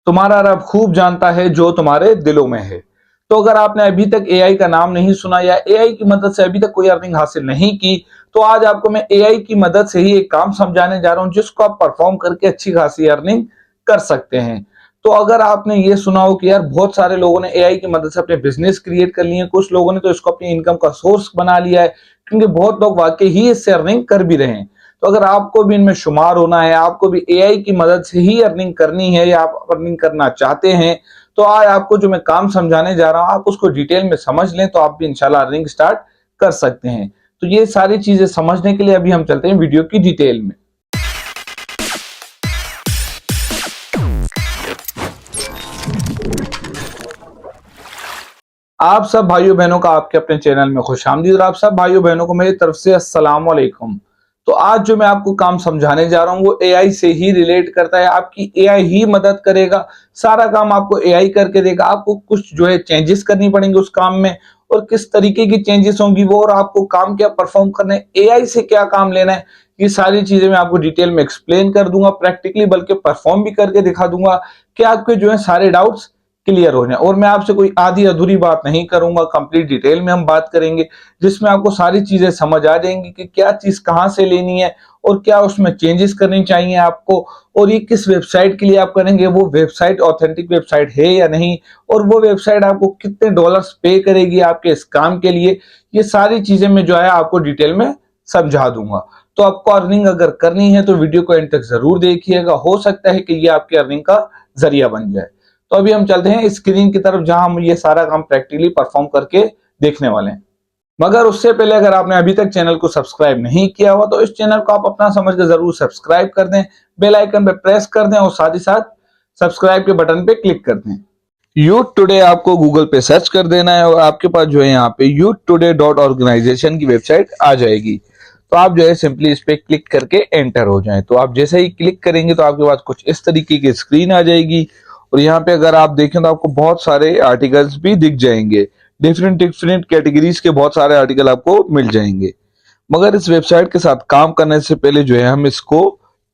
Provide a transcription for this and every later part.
तुम्हारा रब खूब जानता है जो तुम्हारे दिलों में है। तो अगर आपने अभी तक एआई का नाम नहीं सुना या एआई की मदद से अभी तक कोई अर्निंग हासिल नहीं की, तो आज आपको मैं एआई की मदद से ही एक काम समझाने जा रहा हूं जिसको आप परफॉर्म करके अच्छी खासी अर्निंग कर सकते हैं। तो अगर आपने ये सुना हो कि यार बहुत सारे लोगों ने एआई की मदद से अपने बिजनेस क्रिएट कर लिए हैं, कुछ लोगों ने तो इसको अपनी इनकम का सोर्स बना लिया है, क्योंकि बहुत लोग वाकई ही इससे अर्निंग कर भी रहे हैं। तो अगर आपको भी इनमें शुमार होना है, आपको भी एआई की मदद से ही अर्निंग करनी है या आप अर्निंग करना चाहते हैं, तो आज आपको जो मैं काम समझाने जा रहा हूं आप उसको डिटेल में समझ लें तो आप भी इंशाल्लाह अर्निंग स्टार्ट कर सकते हैं। तो ये सारी चीजें समझने के लिए अभी हम चलते हैं वीडियो की डिटेल में। आप सब भाइयों बहनों का आपके अपने चैनल में खुशामदीद और आप सब भाइयों बहनों को मेरी तरफ से अस्सलाम वालेकुम। तो आज जो मैं आपको काम समझाने जा रहा हूं वो एआई से ही रिलेट करता है। आपकी एआई ही मदद करेगा, सारा काम आपको एआई करके देगा। आपको कुछ जो है चेंजेस करनी पड़ेंगे उस काम में, और किस तरीके की चेंजेस होंगी वो, और आपको काम क्या परफॉर्म करना है, एआई से क्या काम लेना है, ये सारी चीजें मैं आपको डिटेल में एक्सप्लेन कर दूंगा, प्रैक्टिकली बल्कि परफॉर्म भी करके दिखा दूंगा कि आपके जो है सारे डाउट्स क्लियर हो जाए। और मैं आपसे कोई आधी अधूरी बात नहीं करूंगा, कंप्लीट डिटेल में हम बात करेंगे जिसमें आपको सारी चीजें समझ आ जाएंगी कि क्या चीज कहां से लेनी है और क्या उसमें चेंजेस करनी चाहिए आपको, और ये किस वेबसाइट के लिए आप करेंगे, वो वेबसाइट ऑथेंटिक वेबसाइट है या नहीं, और वो वेबसाइट आपको कितने डॉलर्स पे करेगी आपके इस काम के लिए। ये सारी चीजें मैं जो है आपको डिटेल में समझा दूंगा। तो आपको अर्निंग अगर करनी है तो वीडियो को एंड तक जरूर देखिएगा, हो सकता है कि ये आपकी अर्निंग का जरिया बन जाए। तो अभी हम चलते हैं स्क्रीन की तरफ जहां हम ये सारा काम प्रैक्टिकली परफॉर्म करके देखने वाले हैं। मगर उससे पहले अगर आपने अभी तक चैनल को सब्सक्राइब नहीं किया हुआ तो इस चैनल को आप अपना समझ कर जरूर सब्सक्राइब कर दें, बेल आइकन पे प्रेस कर दें और साथ ही साथ सब्सक्राइब के बटन पे क्लिक कर दें। यूथ टुडे आपको गूगल पे सर्च कर देना है और आपके पास जो है यहाँ पे youthtoday.organization की वेबसाइट आ जाएगी। तो आप जो है सिंपली इस पे क्लिक करके एंटर हो जाएं। तो आप जैसे ही क्लिक करेंगे तो आपके पास कुछ इस तरीके की स्क्रीन आ जाएगी, और यहाँ पे अगर आप देखें तो आपको बहुत सारे आर्टिकल्स भी दिख जाएंगे, डिफरेंट डिफरेंट कैटेगरीज के बहुत सारे आर्टिकल आपको मिल जाएंगे। मगर इस वेबसाइट के साथ काम करने से पहले जो है हम इसको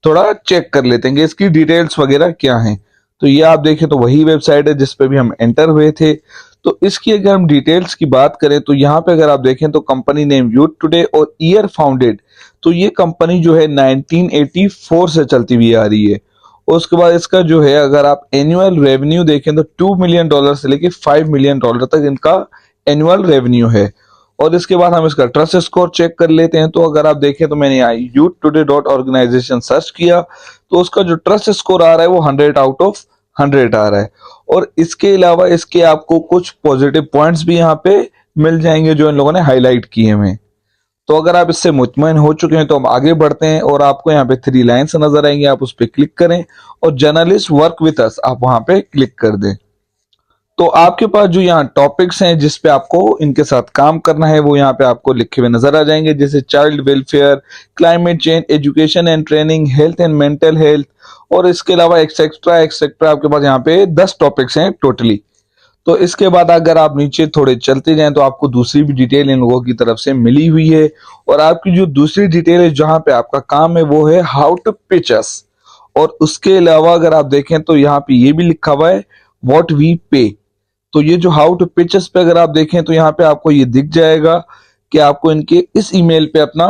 थोड़ा चेक कर लेते हैं इसकी डिटेल्स वगैरह क्या हैं। तो ये आप देखें तो वही वेबसाइट है जिस पे भी हम एंटर हुए थे। तो इसकी अगर हम डिटेल्स की बात करें तो यहाँ पे अगर आप देखें तो कंपनी नेम यूथ टुडे और ईयर फाउंडेड। तो ये कंपनी जो है 1984 से चलती हुई आ रही है। और उसके बाद इसका जो है अगर आप एनुअल रेवेन्यू देखें तो $2 मिलियन से लेके $5 मिलियन तक इनका एनुअल रेवेन्यू है। और इसके बाद हम इसका ट्रस्ट स्कोर चेक कर लेते हैं। तो अगर आप देखें तो मैंने यहाँ youthtoday.organization सर्च किया तो उसका जो ट्रस्ट स्कोर आ रहा है वो 100 आउट ऑफ 100 आ रहा है। और इसके अलावा इसके आपको कुछ पॉजिटिव पॉइंट्स भी यहाँ पे मिल जाएंगे जो इन लोगों ने हाईलाइट किए हैं। तो अगर आप इससे मुतमईन हो चुके हैं तो हम आगे बढ़ते हैं, और आपको यहाँ पे 3 लाइन्स नजर आएंगे, आप उस पर क्लिक करें और जर्नलिस्ट वर्क विद अस आप वहां पे क्लिक कर दें। तो आपके पास जो यहाँ टॉपिक्स हैं जिस पे आपको इनके साथ काम करना है वो यहाँ पे आपको लिखे हुए नजर आ जाएंगे, जैसे child welfare, climate change, education and training, health and mental health, और इसके अलावा एक्सेट्रा एक्सेट्रा। आपके पास यहाँ पे 10 टॉपिक्स हैं टोटली। तो इसके बाद अगर आप नीचे थोड़े चलते जाएं तो आपको दूसरी भी डिटेल इन लोगों की तरफ से मिली हुई है। और आपकी जो दूसरी डिटेल है जहां पे आपका काम है वो है हाउ टू पिच अस। और उसके अलावा अगर आप देखें तो यहाँ पे ये भी लिखा हुआ है व्हाट वी पे। तो ये जो हाउ टू पिच अस पे अगर आप देखें तो यहाँ पे आपको ये दिख जाएगा कि आपको इनके इस ईमेल पे अपना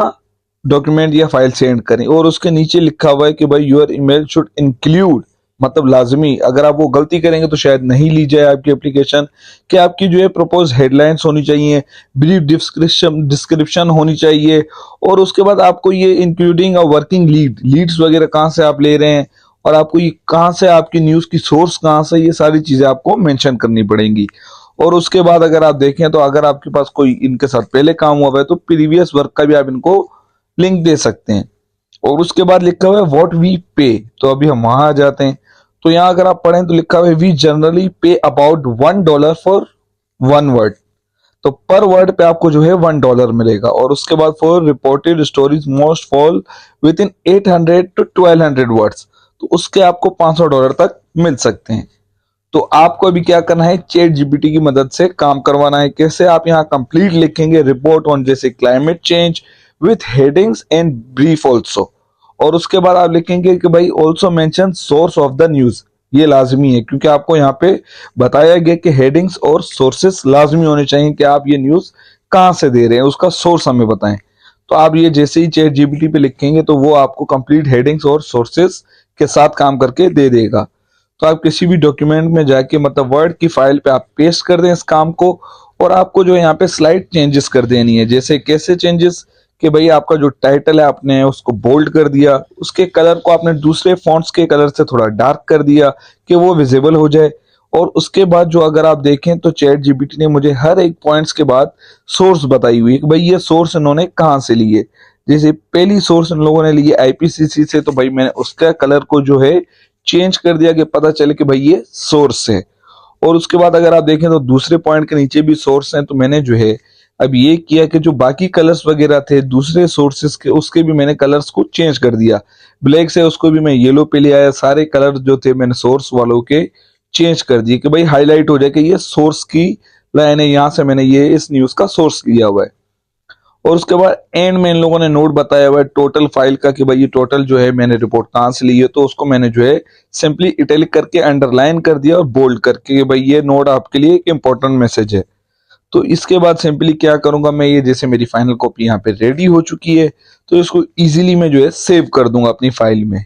डॉक्यूमेंट या फाइल सेंड करें। और उसके नीचे लिखा हुआ है कि भाई यूर ईमेल शुड इंक्लूड, मतलब लाजमी, अगर आप वो गलती करेंगे तो शायद नहीं ली जाए आपकी एप्लीकेशन, कि आपकी जो है प्रपोज हेडलाइंस होनी चाहिए, ब्रीफ डिस्क्रिप्शन होनी चाहिए, और उसके बाद आपको ये इंक्लूडिंग अ वर्किंग लीड्स वगैरह कहाँ से आप ले रहे हैं, और आपको ये कहाँ से आपकी न्यूज़ की सोर्स कहाँ से, ये सारी चीज़ें आपको मेंशन करनी पड़ेंगी। और उसके बाद अगर आप देखें तो अगर आपके पास कोई इनके साथ पहले काम हुआ है तो प्रीवियस वर्क का भी आप इनको लिंक दे सकते हैं। और उसके बाद लिखा हुआ है व्हाट वी पे। तो अभी हम वहां आ जाते हैं। तो यहाँ अगर आप पढ़ें तो लिखा हुआ है वी जनरली पे अबाउट $1 फॉर 1 वर्ड। तो पर वर्ड पे आपको जो है $1 मिलेगा। और उसके बाद for reported stories most fall with in 800 to 1200 words, तो उसके आपको $500 तक मिल सकते हैं। तो आपको अभी क्या करना है, चैट जीपीटी की मदद से काम करवाना है। कैसे, आप यहाँ कंप्लीट लिखेंगे रिपोर्ट ऑन जैसे climate change with headings and brief also. और उसके बाद आप लिखेंगे कि भाई also mention source of the news. ये लाजमी है, क्योंकि आपको यहाँ पे बताया गया कि हेडिंग्स और सोर्सेस लाजमी होने चाहिए कि आप ये न्यूज कहाँ से दे रहे हैं, उसका सोर्स हमें बताएं। तो आप ये जैसे ही चैट जीपीटी पे लिखेंगे तो वो आपको कंप्लीट हेडिंग्स और सोर्सेस के साथ काम करके दे देगा। तो आप किसी भी डॉक्यूमेंट में जाके मतलब वर्ड की फाइल पे आप पेस्ट कर दें इस काम को, और आपको जो यहाँ पे स्लाइड चेंजेस कर देनी है। जैसे कैसे चेंजेस, कि भाई आपका जो टाइटल है आपने उसको बोल्ड कर दिया, उसके कलर को आपने दूसरे फॉन्ट्स के कलर से थोड़ा डार्क कर दिया कि वो विजिबल हो जाए। और उसके बाद जो अगर आप देखें तो चैट जीपीटी ने मुझे हर एक पॉइंट्स के बाद सोर्स बताई हुई है कि भाई ये सोर्स इन्होंने कहाँ से लिए। जैसे पहली सोर्स इन लोगों ने लिए आईपीसीसी से, तो भाई मैंने उसका कलर को जो है चेंज कर दिया कि पता चले कि भाई ये सोर्स है। और उसके बाद अगर आप देखें तो दूसरे पॉइंट के नीचे भी सोर्स हैं, तो मैंने जो है अब ये किया कि जो बाकी कलर्स वगैरह थे दूसरे सोर्सेस के, उसके भी मैंने कलर्स को चेंज कर दिया। ब्लैक से उसको भी मैं येलो पे ले आया, सारे कलर जो थे मैंने सोर्स वालों के चेंज कर दिए कि भाई हाईलाइट हो जाए कि ये सोर्स की लाइन है, यहाँ से मैंने ये इस न्यूज का सोर्स लिया हुआ है। और उसके बाद एंड में इन लोगों ने नोट बताया हुआ है टोटल फाइल का कि भाई ये टोटल जो है मैंने रिपोर्ट कहाँ से ली है, तो उसको मैंने जो है सिंपली इटैलिक करके अंडरलाइन कर दिया और बोल्ड करके कि भाई ये नोट आपके लिए एक इंपॉर्टेंट मैसेज है। तो इसके बाद सिंपली क्या करूंगा मैं, ये जैसे मेरी फाइनल कॉपी यहाँ पे रेडी हो चुकी है, तो इसको इजीली मैं जो है सेव कर दूंगा अपनी फाइल में।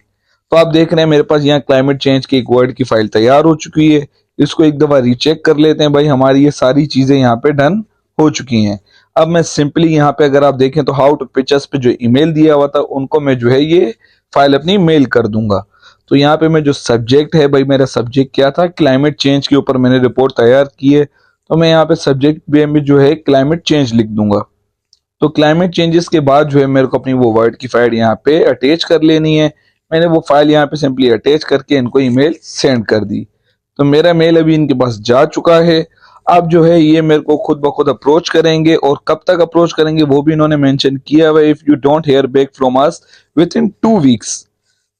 तो आप देख रहे हैं मेरे पास यहाँ क्लाइमेट चेंज की एक वर्ड की फाइल तैयार हो चुकी है। इसको एक दफा रीचेक कर लेते हैं, भाई हमारी ये सारी चीजें यहाँ पे डन हो चुकी हैं। अब मैं सिंपली यहाँ पे अगर आप देखें तो हाउ टू पिक्चर्स पे जो ईमेल दिया हुआ था उनको मैं जो है ये फाइल अपनी मेल कर दूंगा। तो यहाँ पे मैं जो सब्जेक्ट है, भाई मेरा सब्जेक्ट क्या था, क्लाइमेट चेंज के ऊपर मैंने रिपोर्ट तैयार की है, तो मैं यहाँ पे सब्जेक्ट में जो है क्लाइमेट चेंज लिख दूंगा। तो क्लाइमेट चेंजेस के बाद जो है मेरे को अपनी वो वर्ड की फाइल यहाँ पे अटैच कर लेनी है। मैंने वो फाइल यहाँ पे सिंपली अटैच करके इनको ईमेल सेंड कर दी। तो मेरा मेल अभी इनके पास जा चुका है। अब जो है ये मेरे को खुद ब खुद अप्रोच करेंगे, और कब तक अप्रोच करेंगे वो भी इन्होंने मेंशन किया हुआ है, if you don't hair back from us with in 2 weeks.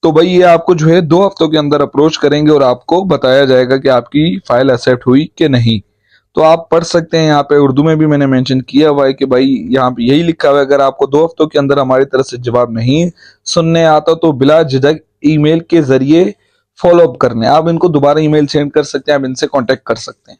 तो भाई ये आपको जो है 2 हफ्तों के अंदर अप्रोच करेंगे और आपको बताया जाएगा कि आपकी फाइल एक्सेप्ट हुई कि नहीं। तो आप पढ़ सकते हैं, यहाँ पे उर्दू में भी मैंने मेंशन किया हुआ है कि भाई यहाँ पे यही लिखा हुआ है, अगर आपको 2 हफ्तों के अंदर हमारी तरफ से जवाब नहीं सुनने आता तो बिला झिझक ईमेल के जरिए फॉलो अप करने आप इनको दोबारा ईमेल सेंड कर सकते हैं, आप इनसे कांटेक्ट कर सकते हैं।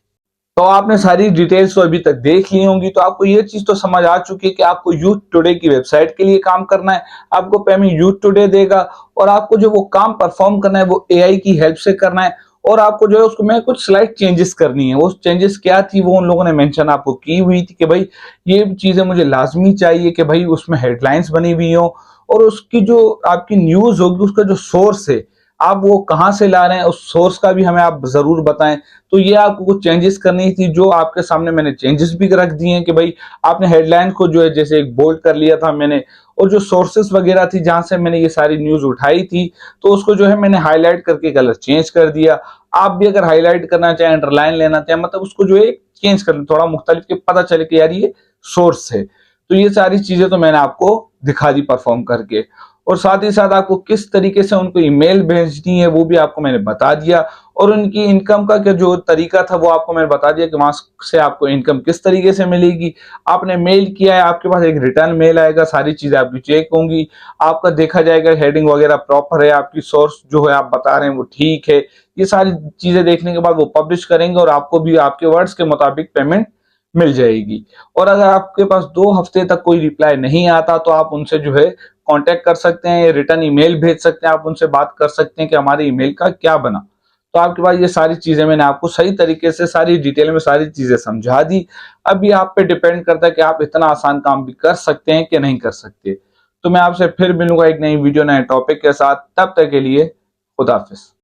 तो आपने सारी डिटेल्स तो अभी तक देख ली होंगी, तो आपको ये चीज तो समझ आ चुकी है कि आपको यूथ टुडे की वेबसाइट के लिए काम करना है, आपको पेमेंट यूथ टुडे देगा, और आपको जो वो काम परफॉर्म करना है वो एआई की हेल्प से करना है। और आपको जो है उसको मैं कुछ स्लाइड चेंजेस करनी है, वो चेंजेस क्या थी वो उन लोगों ने मेंशन आपको की हुई थी कि भाई ये चीजें मुझे लाजमी चाहिए कि भाई उसमें हेडलाइंस बनी हुई हो, और उसकी जो आपकी न्यूज होगी उसका जो सोर्स है आप वो कहाँ से ला रहे हैं उस सोर्स का भी हमें आप जरूर बताएं। तो ये आपको कुछ चेंजेस करनी थी, जो आपके सामने मैंने चेंजेस भी रख दिए हैं कि भाई आपने हेडलाइन को जो है जैसे एक बोल्ड कर लिया था मैंने, और जो सोर्सेस वगैरह थी जहां से मैंने ये सारी न्यूज उठाई थी तो उसको जो है मैंने हाईलाइट करके कलर चेंज कर दिया। आप भी अगर हाईलाइट करना चाहें, अंडरलाइन लेना चाहें, मतलब उसको जो है चेंज कर थोड़ा मुख्तलिफ के पता चले कि यार ये सोर्स है। तो ये सारी चीजें तो मैंने आपको दिखा दी परफॉर्म करके, और साथ ही साथ आपको किस तरीके से उनको ईमेल भेजनी है वो भी आपको मैंने बता दिया, और उनकी इनकम का जो तरीका था वो आपको मैंने बता दिया कि वहां से आपको इनकम किस तरीके से मिलेगी। आपने मेल किया है, आपके पास एक रिटर्न मेल आएगा, सारी चीजें आपकी चेक होंगी, आपका देखा जाएगा हेडिंग वगैरह प्रॉपर है, आपकी सोर्स जो है आप बता रहे हैं वो ठीक है। ये सारी चीजें देखने के बाद वो पब्लिश करेंगे और आपको भी आपके वर्ड्स के मुताबिक पेमेंट मिल जाएगी। और अगर आपके पास 2 हफ्ते तक कोई रिप्लाई नहीं आता तो आप उनसे जो है कांटेक्ट कर सकते हैं, रिटर्न ईमेल भेज सकते हैं, आप उनसे बात कर सकते हैं कि हमारे ईमेल का क्या बना। तो आपके पास ये सारी चीजें मैंने आपको सही तरीके से सारी डिटेल में सारी चीजें समझा दी। अब ये आप पे डिपेंड करता है कि आप इतना आसान काम भी कर सकते हैं कि नहीं कर सकते। तो मैं आपसे फिर मिलूंगा एक नई वीडियो नए टॉपिक के साथ, तब तक के लिए खुदा हाफिज।